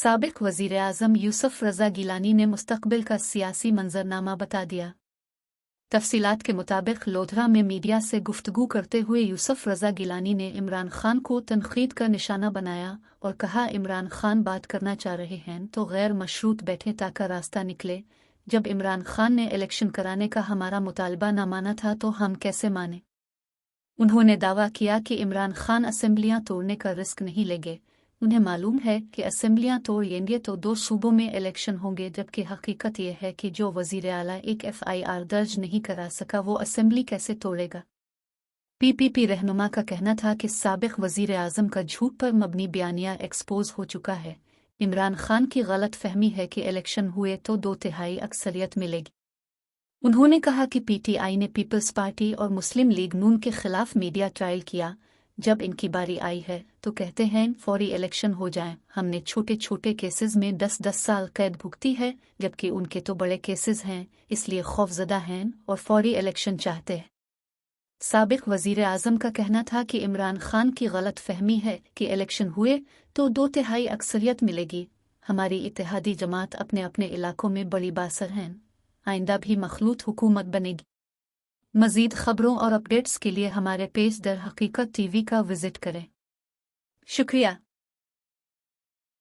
साबिक वज़ीर-ए-आज़म यूसुफ रज़ा गिलानी ने मुस्तक़बिल का सियासी मंजरनामा बता दिया। तफ़सीलात के मुताबिक लोधरा में मीडिया से गुफ्तगू करते हुए यूसुफ रज़ा गिलानी ने इमरान खान को तनक़ीद का निशाना बनाया और कहा, इमरान खान बात करना चाह रहे हैं तो गैर मशरूत बैठे ताका रास्ता निकले। जब इमरान खान ने इलेक्शन कराने का हमारा मुतालबा न माना था तो हम कैसे माने। उन्होंने दावा किया कि इमरान खान असेंबलियां तोड़ने का रिस्क नहीं लेंगे। उन्हें मालूम है कि असेंबलियां तोड़ेंगे तो 2 सूबों में इलेक्शन होंगे, जबकि हकीकत यह है कि जो वज़ीर आला एक FIR दर्ज नहीं करा सका वो असेंबली कैसे तोड़ेगा। PPP रहनुमा का कहना था कि साबिक वज़ीर आज़म का झूठ पर मबनी बयानिया एक्सपोज हो चुका है। इमरान खान की गलत फहमी है कि इलेक्शन हुए तो 2/3 अक्सरियत मिलेगी। उन्होंने कहा कि PTI ने पीपल्स पार्टी और मुस्लिम लीग नून के खिलाफ मीडिया ट्रायल किया। जब इनकी बारी आई है तो कहते हैं फौरी इलेक्शन हो जाए। हमने छोटे छोटे केसेस में 10-10 साल कैद भुगती है, जबकि उनके तो बड़े केसेस हैं, इसलिए खौफजदा हैं और फौरी इलेक्शन चाहते हैं। साबिक वज़ीर आज़म का कहना था कि इमरान खान की गलत फहमी है कि इलेक्शन हुए तो 2/3 अक्सरियत मिलेगी। हमारी इत्तेहादी जमात अपने अपने इलाकों में बड़ी बासर हैं, आइंदा भी मखलूत हुकूमत बनेगी। मज़ीद खबरों और अपडेट्स के लिए हमारे पेज दर हकीकत TV का विजिट करें। शुक्रिया।